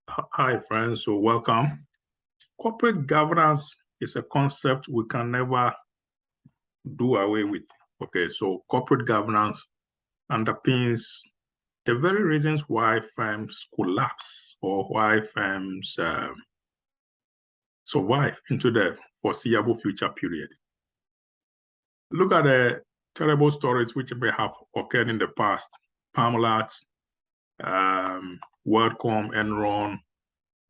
Hi, friends. So, welcome. Corporate governance is a concept we can never do away with. Okay, so corporate governance underpins the very reasons why firms collapse or why firms survive into the foreseeable future period. Look at the terrible stories which may have occurred in the past. Parmalat, WorldCom, Enron,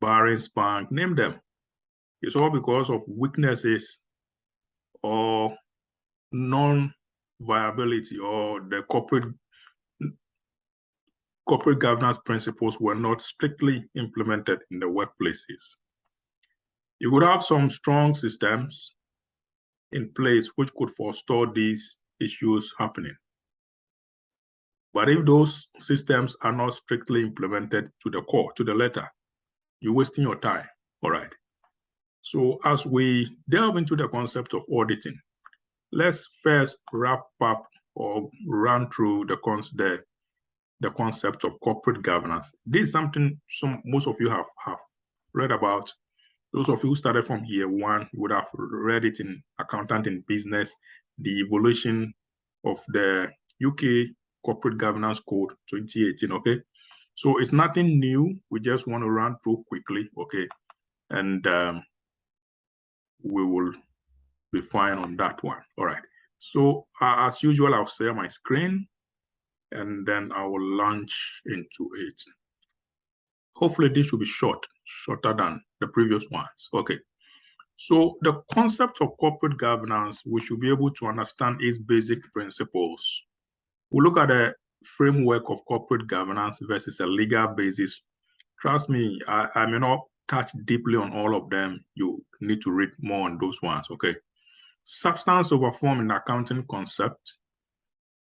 Barings Bank, name them. It's all because of weaknesses or non-viability, or the corporate governance principles were not strictly implemented in the workplaces. You would have some strong systems in place which could forestall these issues happening. But if those systems are not strictly implemented to the core, to the letter, you're wasting your time. All right. So as we delve into the concept of auditing, let's first wrap up or run through the concept of corporate governance. This is something most of you have read about. Those of you who started from year one would have read it in Accountant in Business, the evolution of the UK Corporate Governance Code 2018, okay? So it's nothing new. We just want to run through quickly, okay? And we will be fine on that one. All right. So as usual, I'll share my screen and then I will launch into it. Hopefully this should be shorter than the previous ones. Okay. So the concept of corporate governance, we should be able to understand its basic principles. We'll look at the framework of corporate governance versus a legal basis. Trust me, I may not touch deeply on all of them. You need to read more on those ones, okay? Substance over form in the accounting concept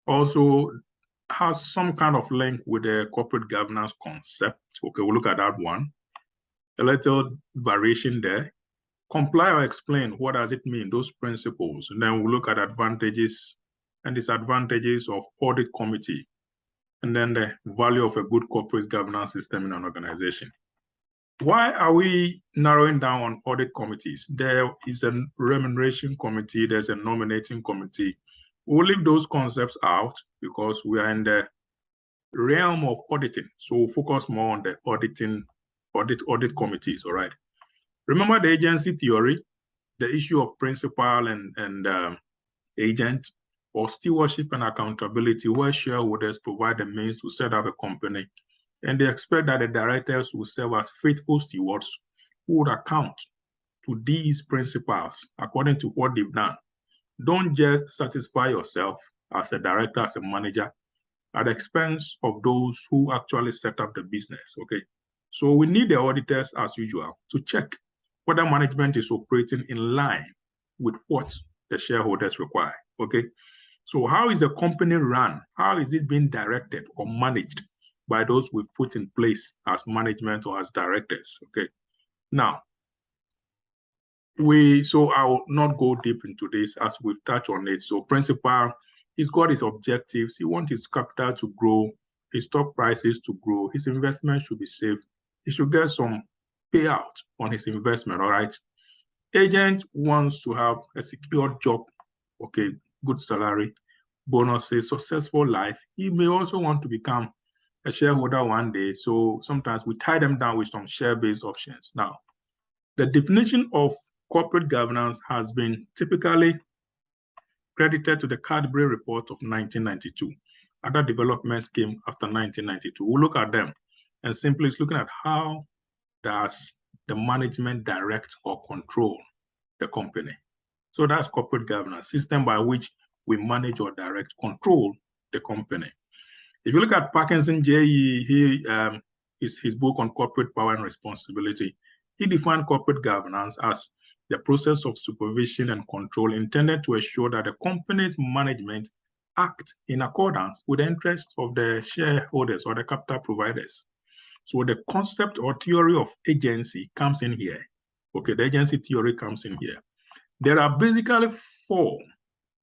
also has some kind of link with the corporate governance concept. Okay, we'll look at that one. A little variation there. Comply or explain, what does it mean, those principles. And then we'll look at advantages and disadvantages of audit committee. And then the value of a good corporate governance system in an organization. Why are we narrowing down on audit committees? There is a remuneration committee, there's a nominating committee. We'll leave those concepts out because we are in the realm of auditing. So we'll focus more on the audit committees, all right? Remember the agency theory, the issue of principal and agent, or stewardship and accountability, where shareholders provide the means to set up a company, and they expect that the directors will serve as faithful stewards who would account to these principles according to what they've done. Don't just satisfy yourself as a director, as a manager, at the expense of those who actually set up the business, okay? So we need the auditors, as usual, to check whether management is operating in line with what the shareholders require, okay? So how is the company run? How is it being directed or managed by those we've put in place as management or as directors, okay? Now, so I will not go deep into this as we've touched on it. So principal, he's got his objectives. He wants his capital to grow, his stock prices to grow, his investment should be safe. He should get some payout on his investment, all right? Agent wants to have a secure job, okay, good salary, bonuses, successful life. He may also want to become a shareholder one day. So sometimes we tie them down with some share-based options. Now, the definition of corporate governance has been typically credited to the Cadbury report of 1992. Other developments came after 1992. We'll look at them and simply it's looking at how does the management direct or control the company. So that's corporate governance, system by which we manage or direct, control the company. If you look at Parkinson J.E., his book on corporate power and responsibility, he defined corporate governance as the process of supervision and control intended to ensure that the company's management act in accordance with the interests of the shareholders or the capital providers. So the concept or theory of agency comes in here. Okay, the agency theory comes in here. There are basically 4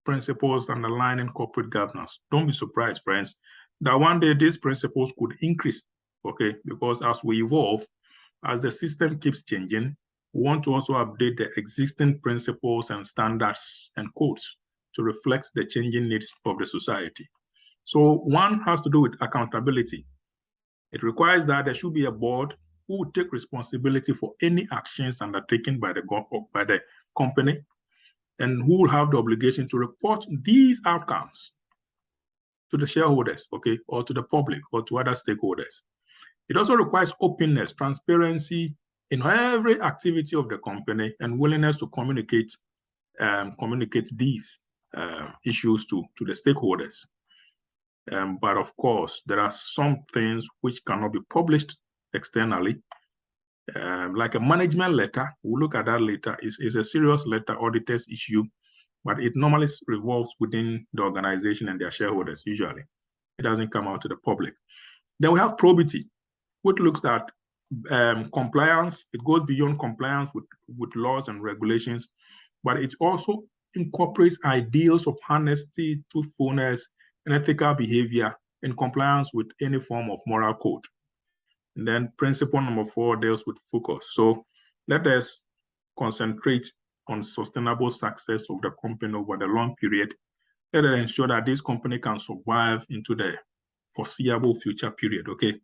principles underlying corporate governance. Don't be surprised, friends, that one day these principles could increase, okay? Because as we evolve, as the system keeps changing, we want to also update the existing principles and standards and codes to reflect the changing needs of the society. So one has to do with accountability. It requires that there should be a board who will take responsibility for any actions undertaken by the company, and who will have the obligation to report these outcomes to the shareholders, okay, or to the public or to other stakeholders. It also requires openness, transparency in every activity of the company, and willingness to communicate these issues to the stakeholders. But of course, there are some things which cannot be published externally, like a management letter. We'll look at that later. It's a serious letter auditors issue, but it normally revolves within the organization and their shareholders usually. It doesn't come out to the public. Then we have probity, which looks at compliance. It goes beyond compliance with laws and regulations, but it also incorporates ideals of honesty, truthfulness, and ethical behavior in compliance with any form of moral code. And then principle number 4 deals with focus. So let us concentrate on sustainable success of the company over the long period. Let us ensure that this company can survive into the foreseeable future period, okay?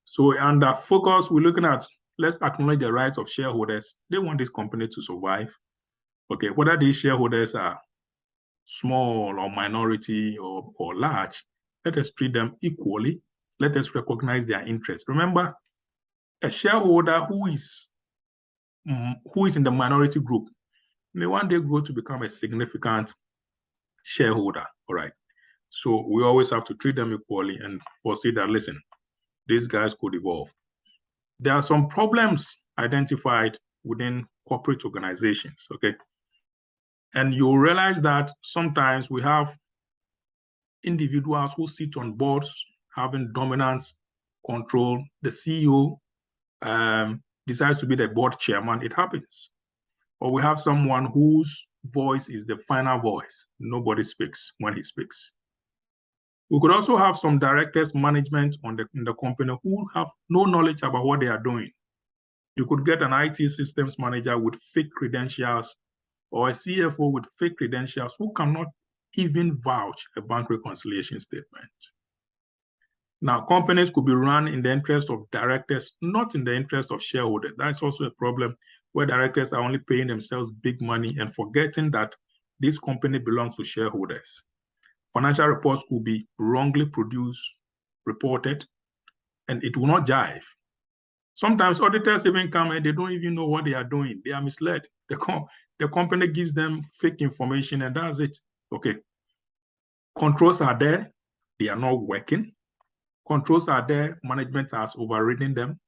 So under focus, we're looking at, let's acknowledge the rights of shareholders. They want this company to survive, okay? Whether these shareholders are small or minority or large, let us treat them equally. Let us recognize their interests. Remember, a shareholder who is in the minority group may one day grow to become a significant shareholder, all right? So we always have to treat them equally and foresee that, listen, these guys could evolve. There are some problems identified within corporate organizations, okay? And you'll realize that sometimes we have individuals who sit on boards having dominance, control. The CEO decides to be the board chairman. It happens. Or we have someone whose voice is the final voice. Nobody speaks when he speaks. We could also have some directors, management in the company who have no knowledge about what they are doing. You could get an IT systems manager with fake credentials, or a CFO with fake credentials who cannot even vouch a bank reconciliation statement. Now, companies could be run in the interest of directors, not in the interest of shareholders. That's also a problem, where directors are only paying themselves big money and forgetting that this company belongs to shareholders. Financial reports could be wrongly produced, reported, and it will not jive. Sometimes auditors even come and they don't even know what they are doing. They are misled. The company gives them fake information, and that's it. Okay. Controls are there. They are not working. Controls are there. Management has overridden them.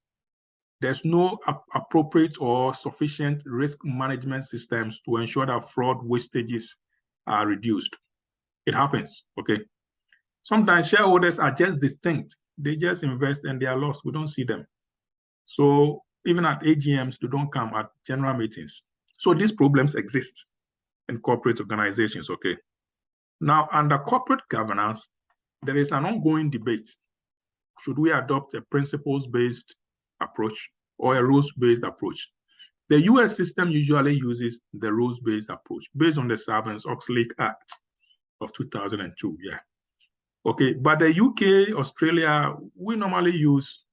There's no appropriate or sufficient risk management systems to ensure that fraud wastages are reduced. It happens, okay? Sometimes shareholders are just distinct. They just invest and they are lost. We don't see them. So even at AGMs, they don't come at general meetings. So these problems exist in corporate organizations, okay? Now, under corporate governance, there is an ongoing debate. Should we adopt a principles-based approach or a rules-based approach? The US system usually uses the rules-based approach based on the Sarbanes-Oxley Act of 2002, yeah. Okay, but the UK, Australia, we normally use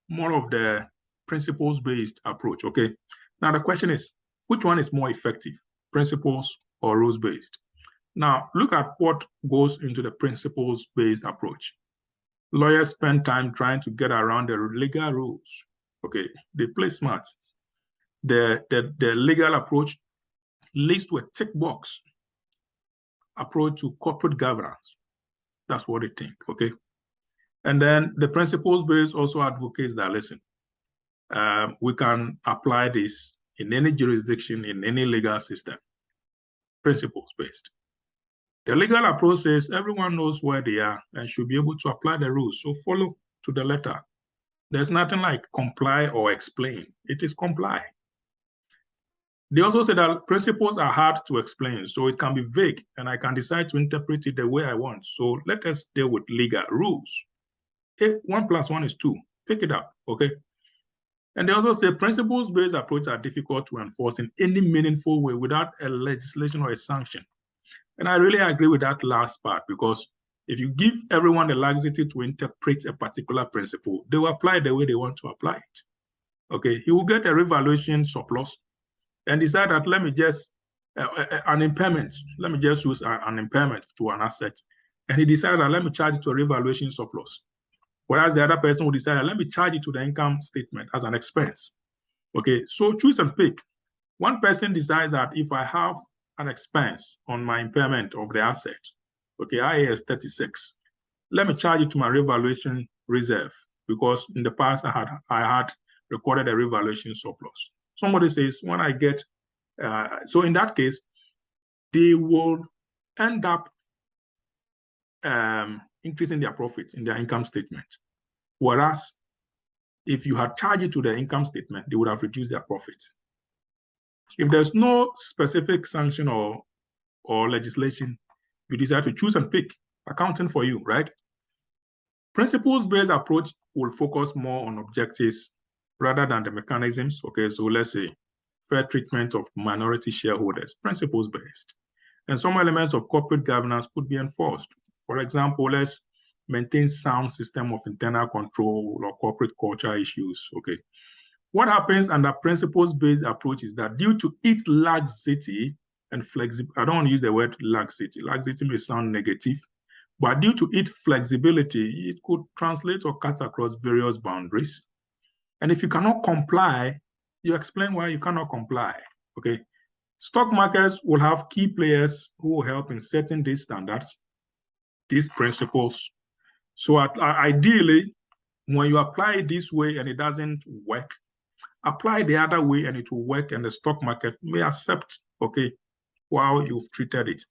more of the principles-based approach, okay? Now the question is, which one is more effective, principles or rules-based? Now, look at what goes into the principles-based approach. Lawyers spend time trying to get around the legal rules. Okay, they play smart. The legal approach leads to a tick box approach to corporate governance. That's what they think, okay? And then the principles-based also advocates that, listen, we can apply this in any jurisdiction, in any legal system, principles-based. The legal approach says everyone knows where they are and should be able to apply the rules, so follow to the letter. There's nothing like comply or explain. It is comply. They also say that principles are hard to explain, so it can be vague, and I can decide to interpret it the way I want. So let us deal with legal rules. Okay, 1 + 1 is 2. Pick it up, okay? And they also say principles-based approaches are difficult to enforce in any meaningful way without a legislation or a sanction. And I really agree with that last part, because if you give everyone the laxity to interpret a particular principle, they will apply it the way they want to apply it. Okay, he will get a revaluation surplus and decide that let me just, an impairment, let me just use an impairment to an asset. And he decided that let me charge it to a revaluation surplus. Whereas the other person will decide that let me charge it to the income statement as an expense. Okay, so choose and pick. One person decides that if I have an expense on my impairment of the asset, okay, IAS 36, let me charge it to my revaluation reserve, because in the past I had recorded a revaluation surplus. Somebody says when I get, so in that case, they will end up increasing their profit in their income statement. Whereas if you had charged it to the income statement, they would have reduced their profit. If there's no specific sanction or legislation, you decide to choose and pick accounting for you, right? Principles-based approach will focus more on objectives rather than the mechanisms. Okay, so let's say fair treatment of minority shareholders, principles-based. And some elements of corporate governance could be enforced. For example, let's maintain sound system of internal control or corporate culture issues. Okay. What happens under principles-based approach is that due to its laxity and flexibility, I don't want to use the word laxity. Laxity may sound negative, but due to its flexibility, it could translate or cut across various boundaries. And if you cannot comply, you explain why you cannot comply. Okay. Stock markets will have key players who will help in setting these standards, these principles. So ideally, when you apply it this way and it doesn't work, apply the other way and it will work, and the stock market may accept, okay, how you've treated it.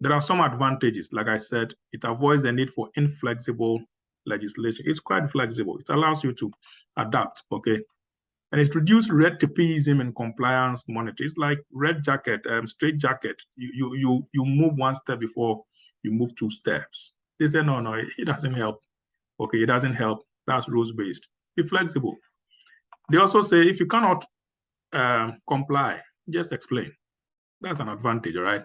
There are some advantages. Like I said, it avoids the need for inflexible legislation. It's quite flexible. It allows you to adapt, okay? And it reduces red tapeism and compliance monitoring. It's like red jacket, straight jacket. You move one step before you move 2 steps. They say, no, it doesn't help. Okay, it doesn't help. That's rules-based. Be flexible. They also say if you cannot comply, just explain. That's an advantage, right?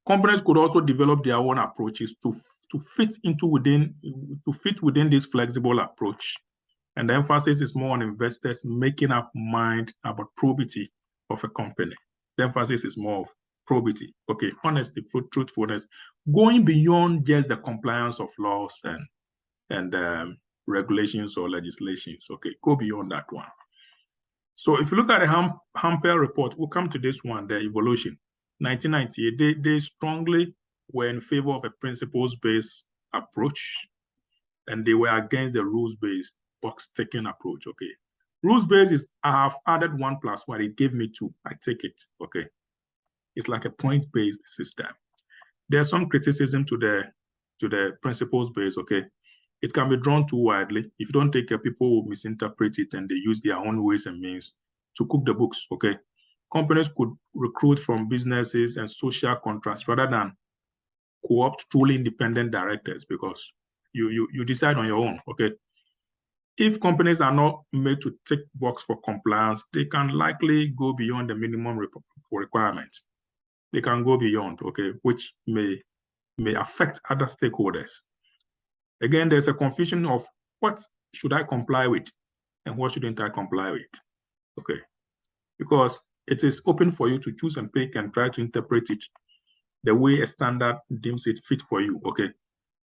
Companies could also develop their own approaches to fit within this flexible approach. And the emphasis is more on investors making up mind about probity of a company. The emphasis is more of probity, okay, honesty, truthfulness, going beyond just the compliance of laws and regulations or legislations, okay, go beyond that one. So if you look at the Hampel report, we'll come to this one, the evolution. 1998, they strongly were in favor of a principles-based approach, and they were against the rules-based box-ticking approach, okay. Rules-based is, I have added 1 + 1, it gave me 2, I take it, okay. It's like a point-based system. There's some criticism to the principles-based, okay. It can be drawn too widely. If you don't take care, people will misinterpret it and they use their own ways and means to cook the books, okay. Companies could recruit from businesses and social contracts rather than co-opt truly independent directors, because you decide on your own, okay. If companies are not made to tick box for compliance, they can likely go beyond the minimum requirements. They can go beyond, okay, which may affect other stakeholders. Again, there's a confusion of what should I comply with and what shouldn't I comply with, okay? Because it is open for you to choose and pick and try to interpret it the way a standard deems it fit for you, okay?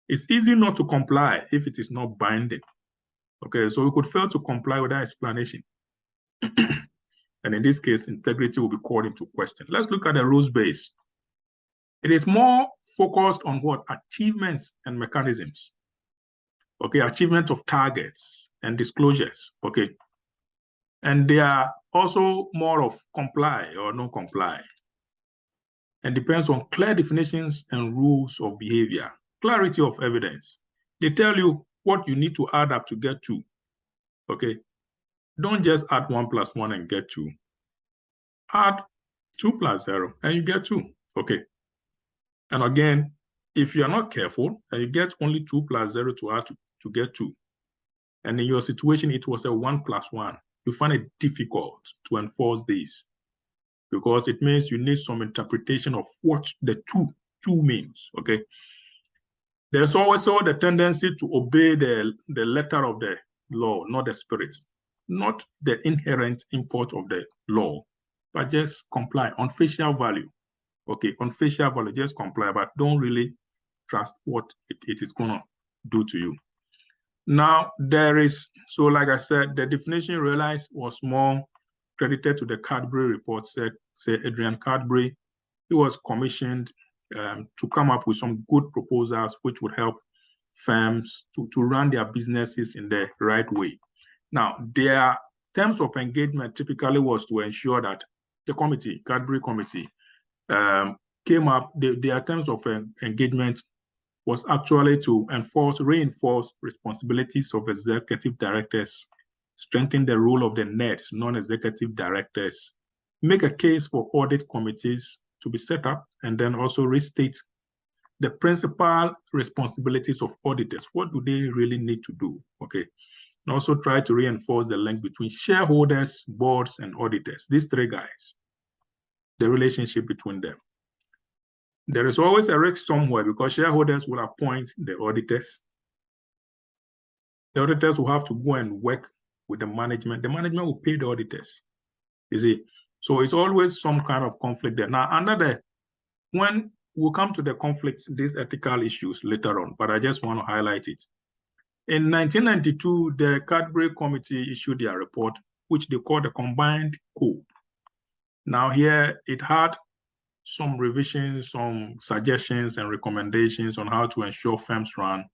It's easy not to comply if it is not binding, okay? So we could fail to comply with that explanation. And in this case, integrity will be called into question. Let's look at the rules base. It is more focused on what? Achievements and mechanisms. Okay, achievement of targets and disclosures, okay? And they are also more of comply or no comply, and depends on clear definitions and rules of behavior, clarity of evidence. They tell you what you need to add up to get 2, okay? Don't just add 1 + 1 and get 2. Add 2 + 0 and you get 2, okay? And again, if you are not careful and you get only 2 + 0 to add to get 2, and in your situation, it was a 1 + 1, you find it difficult to enforce this because it means you need some interpretation of what the two means, okay? There's also the tendency to obey the letter of the law, not the spirit, not the inherent import of the law, but just comply on facial value. Okay, on facial value, just comply, but don't really trust what it is going to do to you. Now, so like I said, the definition you realize was more credited to the Cadbury report, say Adrian Cadbury. He was commissioned to come up with some good proposals which would help firms to run their businesses in the right way. Now, their terms of engagement typically was to ensure that the committee, Cadbury committee, came up, their terms of engagement was actually to reinforce responsibilities of executive directors, strengthen the role of the NEDs, non-executive directors, make a case for audit committees to be set up, and then also restate the principal responsibilities of auditors. What do they really need to do? Okay. And also try to reinforce the links between shareholders, boards, and auditors. These three guys, the relationship between them. There is always a risk somewhere because shareholders will appoint the auditors. The auditors will have to go and work with the management. The management will pay the auditors. You see, so it's always some kind of conflict there. Now, when we'll come to the conflicts, these ethical issues later on, but I just want to highlight it. In 1992, the Cadbury Committee issued their report, which they called the Combined Code. Now here, it had some revisions, some suggestions and recommendations on how to ensure firms run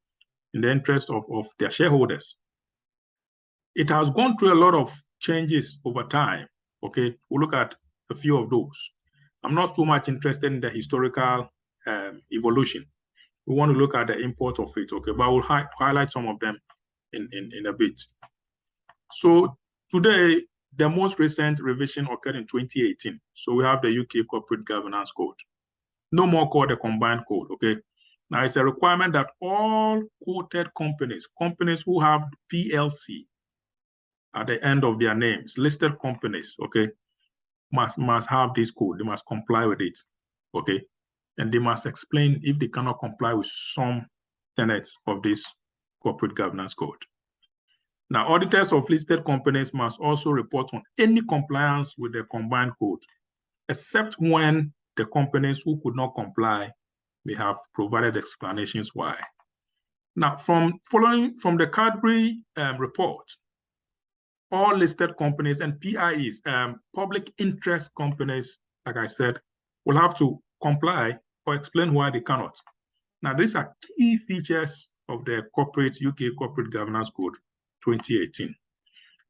in the interest of their shareholders. It has gone through a lot of changes over time, okay? We'll look at a few of those. I'm not too much interested in the historical evolution. We want to look at the import of it, okay? But we'll highlight some of them in a bit. So today, the most recent revision occurred in 2018. So we have the UK Corporate Governance Code. No more called the Combined Code, okay? Now it's a requirement that all quoted companies who have PLC at the end of their names, listed companies, okay, must have this code. They must comply with it, okay? And they must explain if they cannot comply with some tenets of this corporate governance code. Now, auditors of listed companies must also report on any compliance with the combined code, except when the companies who could not comply may have provided explanations why. Now, following from the Cadbury report, all listed companies and PIEs, public interest companies, like I said, will have to comply or explain why they cannot. Now, these are key features of the UK Corporate Governance Code 2018.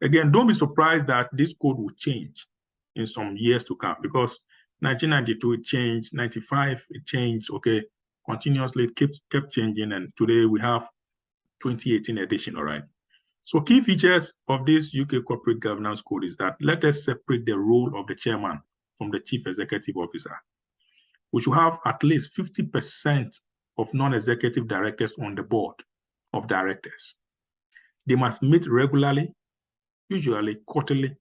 Again, don't be surprised that this code will change in some years to come because 1992 it changed, 95 it changed, okay, continuously it kept changing, and today we have 2018 edition, all right? So key features of this UK Corporate Governance Code is that let us separate the role of the chairman from the chief executive officer. We should have at least 50% of non-executive directors on the board of directors. They must meet regularly, usually quarterly,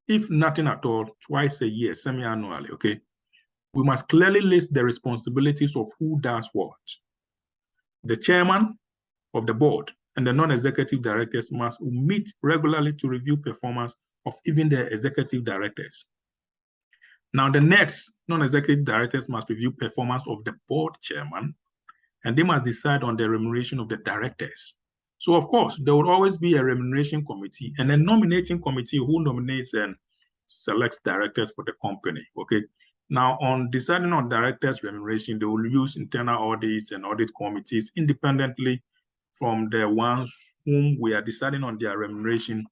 if nothing at all, twice a year, semi-annually, okay? We must clearly list the responsibilities of who does what. The chairman of the board and the non-executive directors must meet regularly to review performance of even the executive directors. Now, the next non-executive directors must review performance of the board chairman, and they must decide on the remuneration of the directors. So, of course, there will always be a remuneration committee and a nominating committee who nominates and selects directors for the company, okay? Now, on deciding on directors' remuneration, they will use internal audits and audit committees independently from the ones whom we are deciding on their remuneration.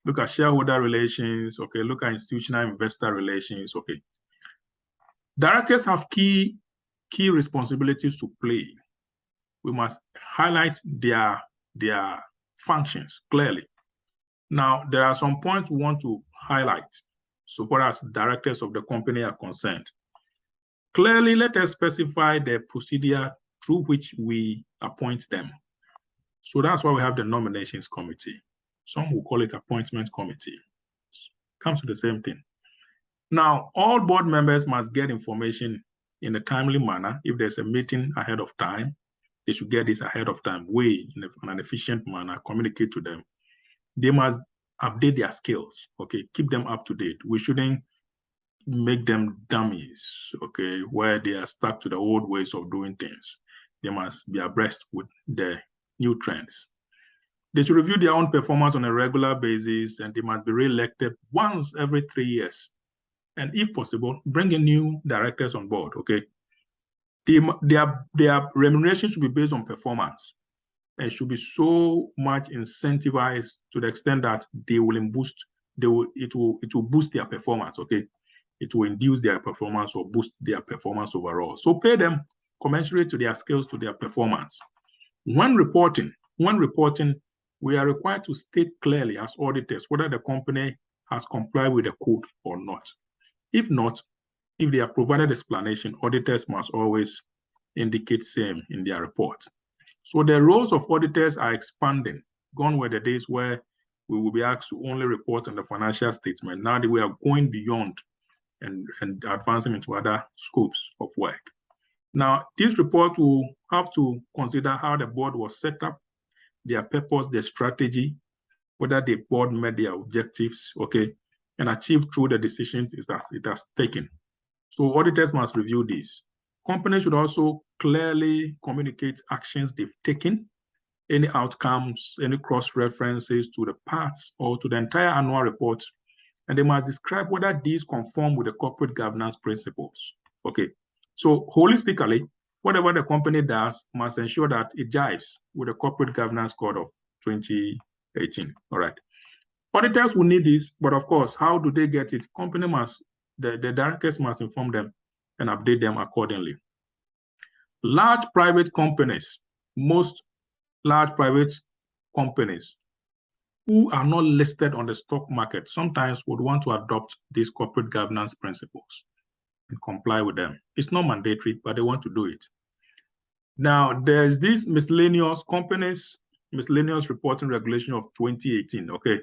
Look at shareholder relations, okay? Look at institutional investor relations, okay? Directors have key responsibilities to play. We must highlight their functions clearly. Now, there are some points we want to highlight so far as directors of the company are concerned. Clearly, let us specify the procedure through which we appoint them. So that's why we have the nominations committee. Some will call it appointment committee. Comes to the same thing. Now, all board members must get information in a timely manner. If there's a meeting ahead of time, they should get this ahead of time, way in an efficient manner, communicate to them. They must update their skills, okay? Keep them up to date. We shouldn't make them dummies, okay, where they are stuck to the old ways of doing things. They must be abreast with the new trends. They should review their own performance on a regular basis, and they must be re-elected once every 3 years. And if possible, bring in new directors on board, okay? Their remuneration should be based on performance and should be so much incentivized to the extent that it will boost their performance, okay? It will induce their performance or boost their performance overall. So pay them commensurate to their skills, to their performance. When reporting, we are required to state clearly as auditors whether the company has complied with the code or not. If not, if they have provided explanation, auditors must always indicate same in their reports. So the roles of auditors are expanding. Gone were the days where we will be asked to only report on the financial statement. Now that we are going beyond and advancing into other scopes of work. Now, this report will have to consider how the board was set up, their purpose, their strategy, whether the board met their objectives, okay, and achieved through the decisions it has taken. So auditors must review this. Companies should also clearly communicate actions they've taken, any outcomes, any cross-references to the parts or to the entire annual report, and they must describe whether these conform with the corporate governance principles. Okay, so holistically, whatever the company does must ensure that it jives with the corporate governance code of 2018. All right. Auditors will need this, but of course, how do they get it? The directors must inform them and update them accordingly. Large private companies, most large private companies who are not listed on the stock market sometimes would want to adopt these corporate governance principles and comply with them. It's not mandatory, but they want to do it. Now, there's this miscellaneous reporting regulation of 2018, okay,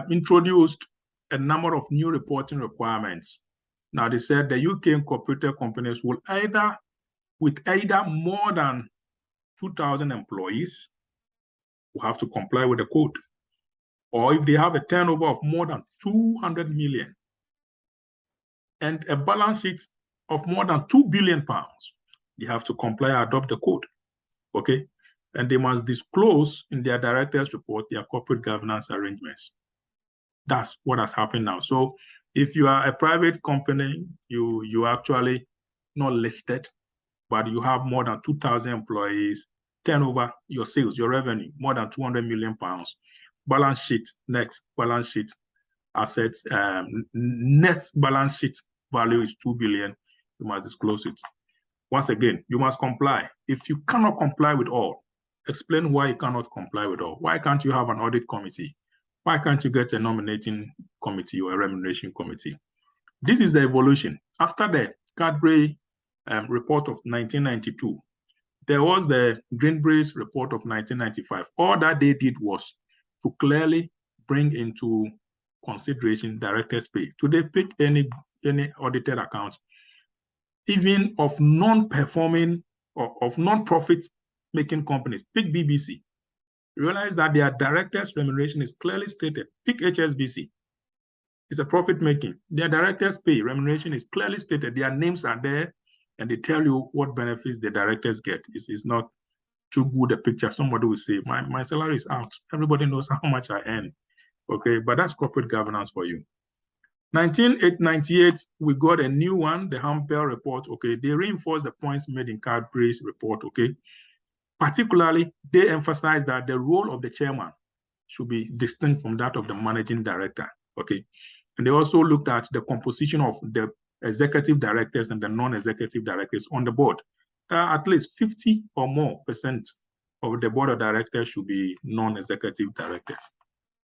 introduced a number of new reporting requirements. Now, they said the UK incorporated companies will either more than 2,000 employees will have to comply with the code, or if they have a turnover of more than 200 million and a balance sheet of more than 2 billion pounds, they have to comply and adopt the code, okay? And they must disclose in their director's report their corporate governance arrangements. That's what has happened now. So if you are a private company, you actually not listed, but you have more than 2,000 employees, turnover, your sales, your revenue, more than 200 million pounds, balance sheet, next balance sheet, assets, net balance sheet value is 2 billion, you must disclose it. Once again, you must comply. If you cannot comply with all, explain why you cannot comply with all. Why can't you have an audit committee? Why can't you get a nominating committee or a remuneration committee? This is the evolution. After the Cadbury report of 1992, there was the Greenberry's report of 1995. All that they did was to clearly bring into consideration directors' pay. Today, pick any audited account, even of non-performing or of non-profit making companies. Pick BBC. Realize that their directors' remuneration is clearly stated. Pick HSBC. It's a profit making. Their directors' pay remuneration is clearly stated. Their names are there, and they tell you what benefits the directors get. It's not too good a picture. Somebody will say, my salary is out. Everybody knows how much I earn. Okay, but that's corporate governance for you. 1998, we got a new one, the Hampel report. Okay, they reinforced the points made in Cadbury's report. Okay, particularly, they emphasized that the role of the chairman should be distinct from that of the managing director. Okay, and they also looked at the composition of the executive directors and the non-executive directors on the board. At least 50% or more of the board of directors should be non-executive directors.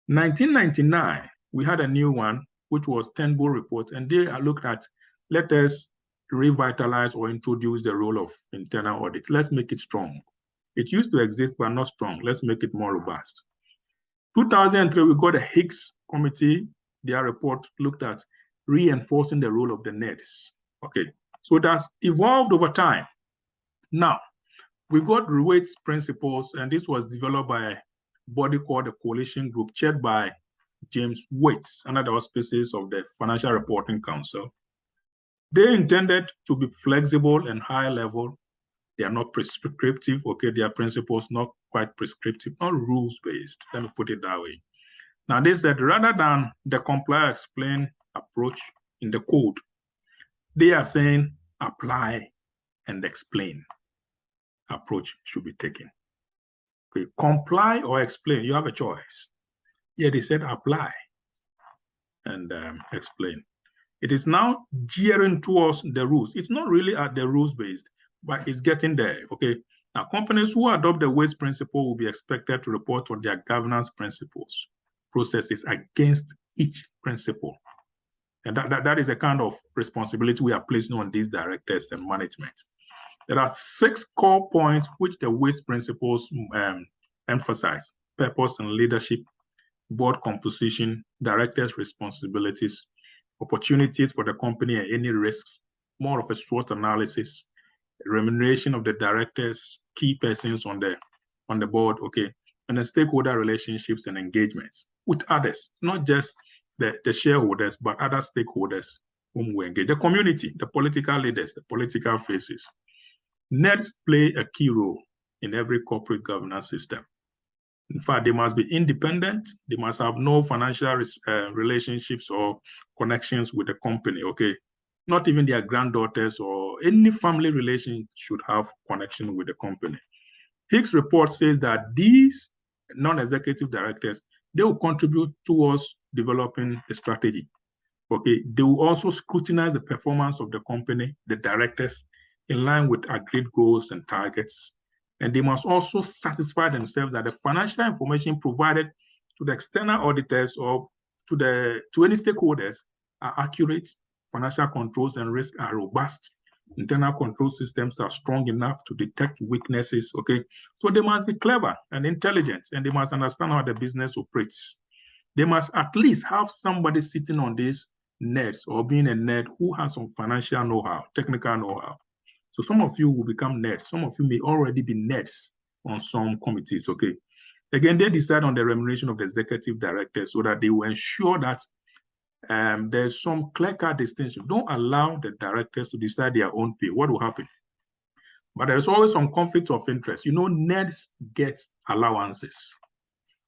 1999, we had a new one, which was Turnbull report, and they looked at, let us revitalize or introduce the role of internal audit. Let's make it strong. It used to exist, but not strong. Let's make it more robust. 2003, we got a Higgs committee. their report looked at reinforcing the role of the NEDs. Okay, so that's evolved over time. Now, we got Ruwait's principles, and this was developed by a body called the Coalition Group, chaired by James Waits, under the auspices of the Financial Reporting Council. They intended to be flexible and high level. They are not prescriptive, okay? Their principles not quite prescriptive, not rules-based. Let me put it that way. Now, they said rather than the comply explain approach in the code, they are saying apply and explain approach should be taken. Okay, comply or explain, you have a choice. Yeah, they said apply and explain. It is now gearing towards the rules. It's not really at the rules-based, but it's getting there, okay? Now, companies who adopt the Waits principle will be expected to report on their governance principles, processes against each principle. And that is a kind of responsibility we are placing on these directors and management. There are 6 core points which the Waits principles emphasize: purpose and leadership, board composition, directors' responsibilities, opportunities for the company and any risks, more of a SWOT analysis, remuneration of the directors, key persons on the board, okay, and the stakeholder relationships and engagements with others, not just the shareholders, but other stakeholders whom we engage, the community, the political leaders, the political faces. NEDs play a key role in every corporate governance system. In fact, they must be independent. They must have no financial relationships or connections with the company, okay? Not even their granddaughters or any family relation should have connection with the company. Hicks' report says that these non-executive directors, they will contribute towards developing the strategy, okay? They will also scrutinize the performance of the company, the directors, in line with agreed goals and targets. And they must also satisfy themselves that the financial information provided to the external auditors or to any stakeholders are accurate, financial controls and risk are robust, internal control systems are strong enough to detect weaknesses, okay? So they must be clever and intelligent, and they must understand how the business operates. They must at least have somebody sitting on these NEDs or being a NED who has some financial know-how, technical know-how. So some of you will become NEDs. Some of you may already be NEDs on some committees, okay? Again, they decide on the remuneration of the executive directors so that they will ensure that there's some clear-cut distinction. Don't allow the directors to decide their own pay. What will happen? But there's always some conflict of interest. You know, NEDs get allowances.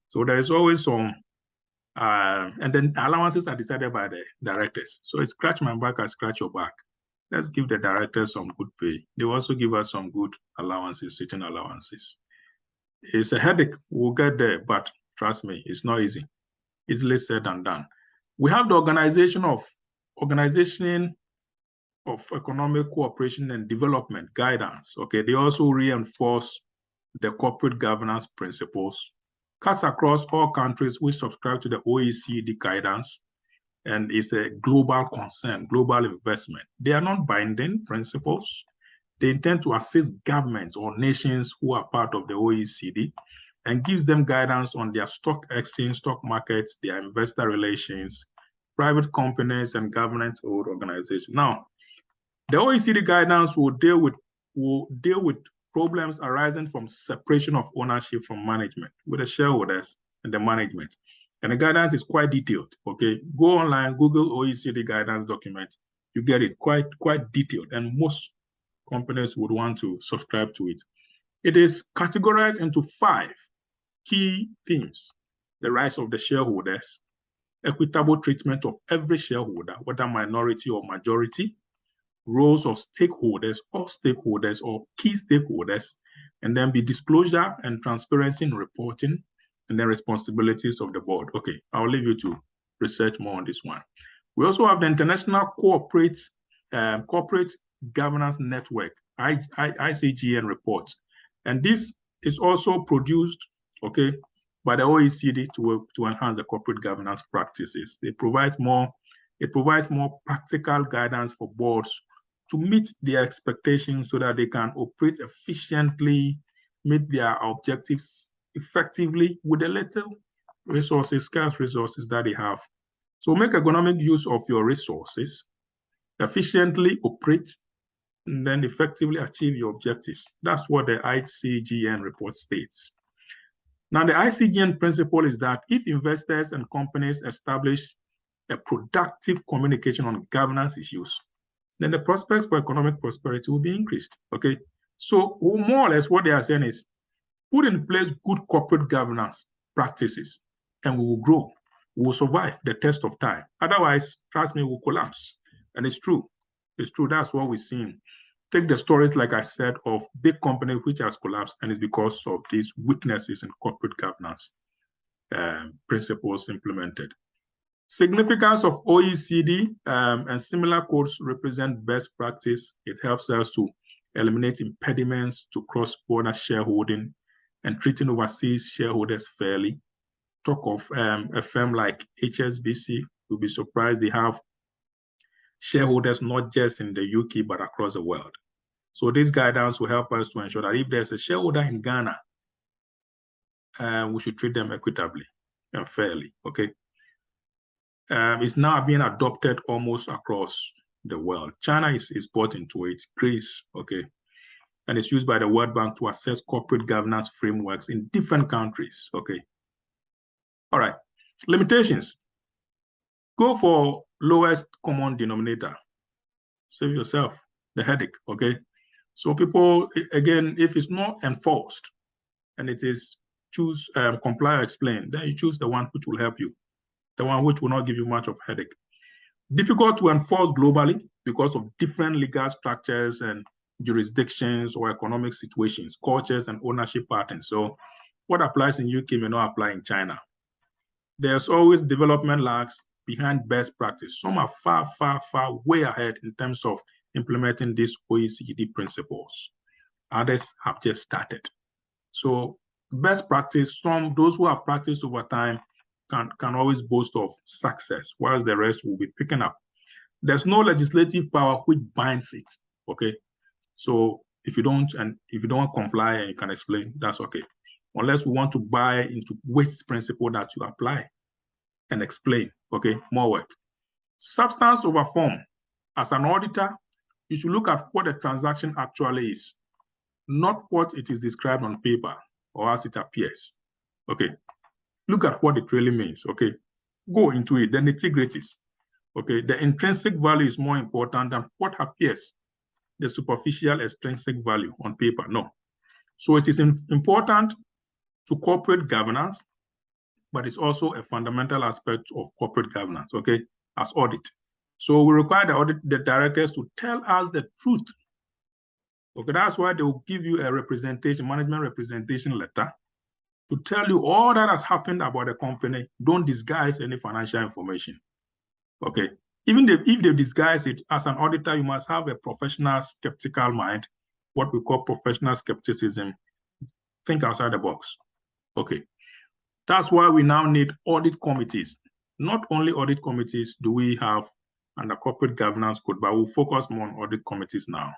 So there is always some, and then allowances are decided by the directors. So it's scratch my back, I scratch your back. Let's give the directors some good pay. They also give us some good allowances, certain allowances. It's a headache. We'll get there, but trust me, it's not easy. Easily said than done. We have the Organization of Economic Cooperation and Development guidance. Okay, they also reinforce the corporate governance principles, cuts across all countries which subscribe to the OECD guidance, and it's a global concern, global investment. They are not binding principles. They intend to assist governments or nations who are part of the OECD and gives them guidance on their stock exchange, stock markets, their investor relations, private companies, and government-owned organizations. Now, the OECD guidance will deal with problems arising from separation of ownership from management, with the shareholders and the management. And the guidance is quite detailed, okay? Go online, Google OECD guidance document. You get it quite detailed, and most companies would want to subscribe to it. It is categorized into 5 key themes: the rights of the shareholders, equitable treatment of every shareholder, whether minority or majority, roles of stakeholders or key stakeholders, and then disclosure and transparency in reporting, and the responsibilities of the board. Okay, I'll leave you to research more on this one. We also have the International Corporate Governance Network, ICGN report. And this is also produced, okay, by the OECD to enhance the corporate governance practices. It provides more practical guidance for boards to meet their expectations so that they can operate efficiently, meet their objectives effectively with the little resources, scarce resources that they have So make economic use of your resources, efficiently operate, and then effectively achieve your objectives. That's what the ICGN report states. Now, the ICGN principle is that if investors and companies establish a productive communication on governance issues, then the prospects for economic prosperity will be increased, okay? So more or less what they are saying is, put in place good corporate governance practices and we will grow. We will survive the test of time. Otherwise, trust me, we'll collapse. And it's true. It's true. That's what we're seeing. Take the stories, like I said, of big companies which has collapsed, and it's because of these weaknesses in corporate governance principles implemented. Significance of OECD and similar codes represent best practice. It helps us to eliminate impediments to cross-border shareholding and treating overseas shareholders fairly. Talk of a firm like HSBC, you'll be surprised they have shareholders not just in the UK, but across the world. So this guidance will help us to ensure that if there's a shareholder in Ghana, we should treat them equitably and fairly, okay? It's now being adopted almost across the world. China is bought into it, Greece, okay? And it's used by the World Bank to assess corporate governance frameworks in different countries, okay? All right, limitations. Go for lowest common denominator. Save yourself the headache, okay? So people, again, if it's not enforced and it is choose comply or explain, then you choose the one which will help you, the one which will not give you much of headache. Difficult to enforce globally because of different legal structures and jurisdictions or economic situations, cultures and ownership patterns. So what applies in UK may not apply in China. There's always development lags behind best practice. Some are far, far, far way ahead in terms of implementing these OECD principles. Others have just started. So best practice, those who have practiced over time can always boast of success, whilst the rest will be picking up. There's no legislative power which binds it, okay? So if you don't comply and you can explain, that's okay. Unless we want to buy into waste principle that you apply and explain, okay, more work. Substance over form. As an auditor, you should look at what the transaction actually is, not what it is described on paper or as it appears, okay? Look at what it really means, okay? Go into it, the nitty-gritties, okay? The intrinsic value is more important than what appears, the superficial extrinsic value on paper, no. So it is important to corporate governance, but it's also a fundamental aspect of corporate governance, okay, as audit. So we require the directors to tell us the truth. Okay, that's why they will give you a management representation letter to tell you all that has happened about the company. Don't disguise any financial information, okay? Even if they disguise it, as an auditor, you must have a professional skeptical mind, what we call professional skepticism. Think outside the box, okay? That's why we now need audit committees. Not only audit committees do we have under corporate governance code, but we'll focus more on audit committees now.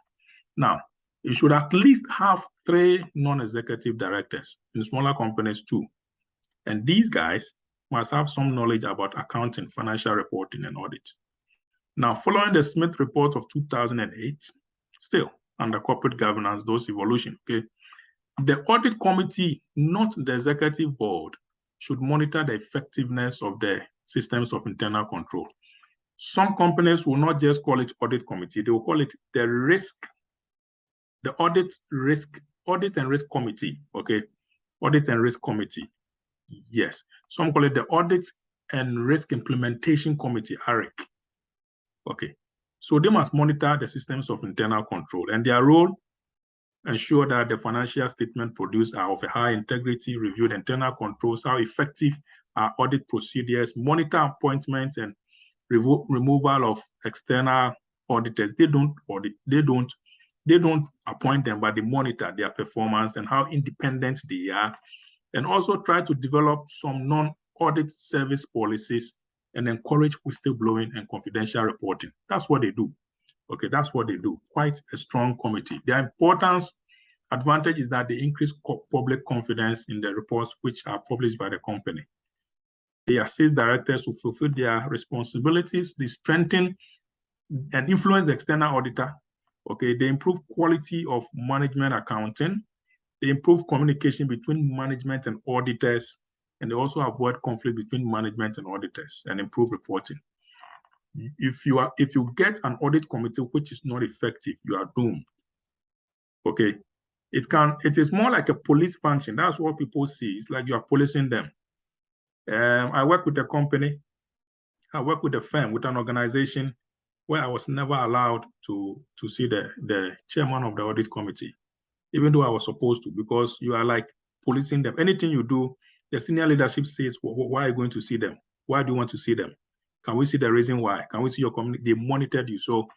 Now, you should at least have 3 non-executive directors in smaller companies too. And these guys must have some knowledge about accounting, financial reporting, and audit. Now, following the Smith report of 2008, still under corporate governance, those evolution, okay? The audit committee, not the executive board, should monitor the effectiveness of the systems of internal control. Some companies will not just call it audit committee, they will call it the audit and risk committee, okay? Audit and risk committee, yes. Some call it the audit and risk implementation committee, ARIC, okay? So they must monitor the systems of internal control, and their role, ensure that the financial statement produced are of a high integrity, review the internal controls, how effective are audit procedures, monitor appointments and removal of external auditors. They don't audit, they don't appoint them, but they monitor their performance and how independent they are, and also try to develop some non-audit service policies and encourage whistleblowing and confidential reporting. That's what they do. Okay, that's what they do. Quite a strong committee. Their advantage is that they increase public confidence in the reports which are published by the company. They assist directors to fulfill their responsibilities. They strengthen and influence the external auditor. Okay, they improve quality of management accounting. They improve communication between management and auditors, and they also avoid conflict between management and auditors and improve reporting. If you get an audit committee which is not effective, you are doomed. Okay, it is more like a police function. That's what people see. It's like you are policing them. I work with a company. I work with a firm, with an organization where I was never allowed to see the chairman of the audit committee, even though I was supposed to, because you are like policing them. Anything you do, the senior leadership says, why are you going to see them? Why do you want to see them? Can we see the reason why? Can we see your community? They monitored you, so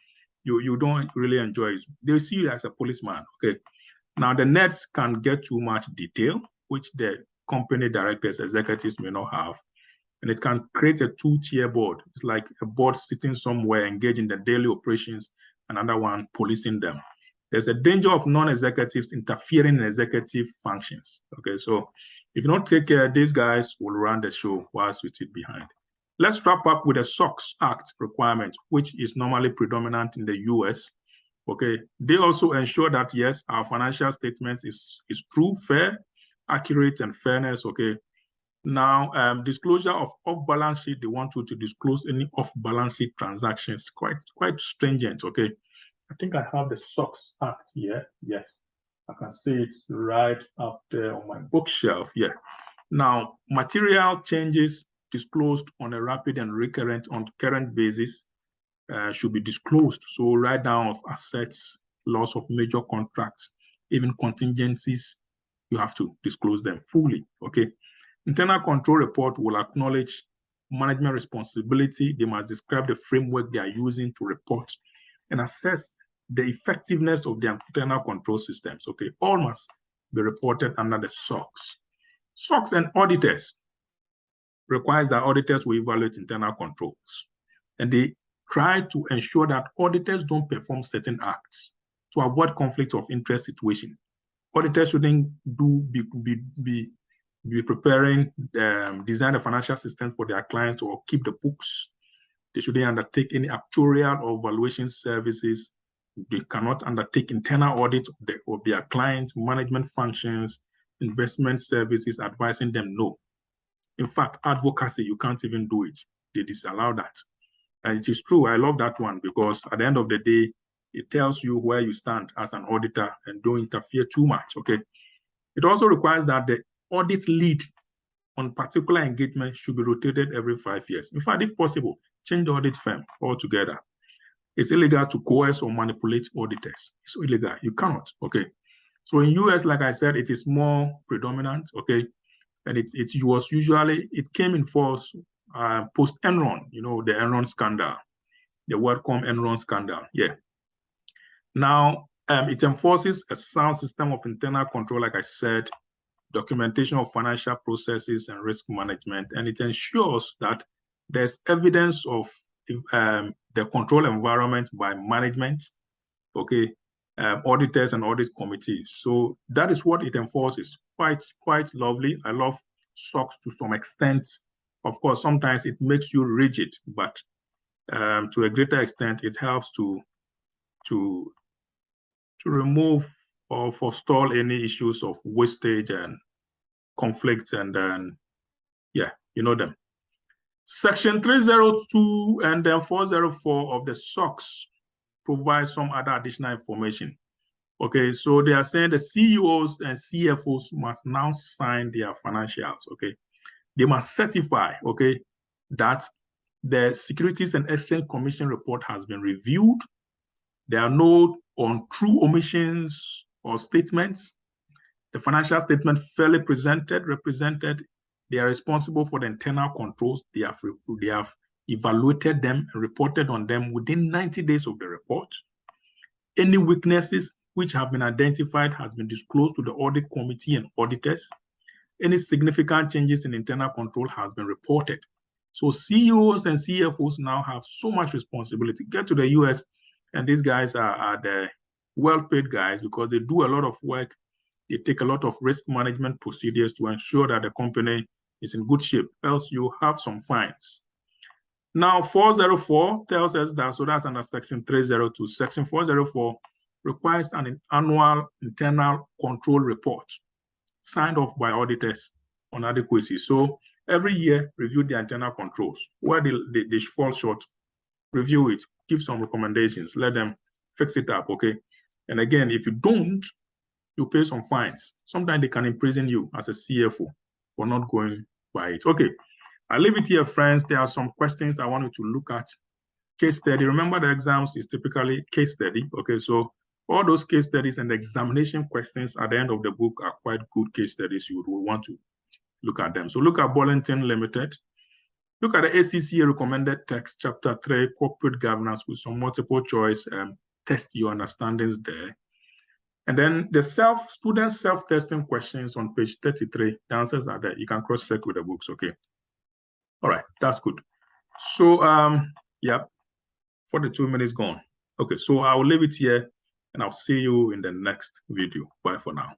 you don't really enjoy it. They see you as a policeman, okay? Now, the nets can get too much detail, which the company directors, executives may not have. And it can create a two-tier board. It's like a board sitting somewhere engaged in the daily operations, another one policing them. There's a danger of non-executives interfering in executive functions. Okay, so if you don't take care, these guys will run the show whilst we sit behind. Let's wrap up with the SOX Act requirement, which is normally predominant in the US. Okay, they also ensure that, yes, our financial statements is true, fair, accurate, and fairness. Okay, now disclosure of off-balance sheet, they want you to disclose any off-balance sheet transactions, quite stringent. Okay, I think I have the SOX Act here. Yes, I can see it right up there on my bookshelf. Yeah, now material changes disclosed on a rapid and recurrent on current basis should be disclosed. So write down of assets, loss of major contracts, even contingencies, you have to disclose them fully. Okay. Internal control report will acknowledge management responsibility. They must describe the framework they are using to report and assess the effectiveness of the internal control systems. Okay, all must be reported under the SOX. SOX and auditors requires that auditors will evaluate internal controls, and they try to ensure that auditors don't perform certain acts to avoid conflict of interest situation. Auditors shouldn't be preparing, design a financial system for their clients or keep the books. They shouldn't undertake any actuarial or valuation services. They cannot undertake internal audit of their clients, management functions, investment services, advising them. No. In fact, advocacy, you can't even do it. They disallow that. And it is true. I love that one because at the end of the day, it tells you where you stand as an auditor and don't interfere too much. Okay. It also requires that the audit lead on particular engagement should be rotated every 5 years. In fact, if possible, change the audit firm altogether. It's illegal to coerce or manipulate auditors. It's illegal. You cannot. Okay. So in US, like I said, it is more predominant. Okay. And it was usually, it came in force post Enron, the Enron scandal, the WorldCom Enron scandal. Yeah. Now, it enforces a sound system of internal control, like I said, documentation of financial processes and risk management, and it ensures that there's evidence of the control environment by management, okay, auditors and audit committees. So that is what it enforces. Quite lovely. I love SOX to some extent. Of course, sometimes it makes you rigid, but to a greater extent, it helps to remove or forestall any issues of wastage and conflicts, and then, yeah, you know them. Section 302 and then 404 of the SOX provide some other additional information. Okay, so they are saying the CEOs and CFOs must now sign their financials. Okay, they must certify, okay, that the Securities and Exchange Commission report has been reviewed. There are no untrue omissions or statements. The financial statement fairly represented. They are responsible for the internal controls. They have evaluated them and reported on them within 90 days of the report. Any weaknesses which have been identified has been disclosed to the audit committee and auditors. Any significant changes in internal control has been reported. So CEOs and CFOs now have so much responsibility. Get to the US, and these guys are the well-paid guys because they do a lot of work. They take a lot of risk management procedures to ensure that the company is in good shape, else you have some fines. Now, 404 tells us that, so that's under section 302. Section 404 requires an annual internal control report signed off by auditors on adequacy. So every year, review the internal controls. Where they fall short, review it, give some recommendations, let them fix it up, okay? And again, if you don't, you pay some fines. Sometimes they can imprison you as a CFO for not going by it. Okay, I'll leave it here, friends. There are some questions I want you to look at. Case study. Remember, the exams is typically case study. Okay, so all those case studies and the examination questions at the end of the book are quite good case studies. You would want to look at them. So look at Burlington Limited. Look at the ACCA recommended text, chapter 3, corporate governance, with some multiple choice. Test your understandings there. And then the student self-testing questions on page 33, the answers are there. You can cross-check with the books, okay? All right, that's good. So, yeah, 42 minutes gone. Okay, so I'll leave it here, and I'll see you in the next video. Bye for now.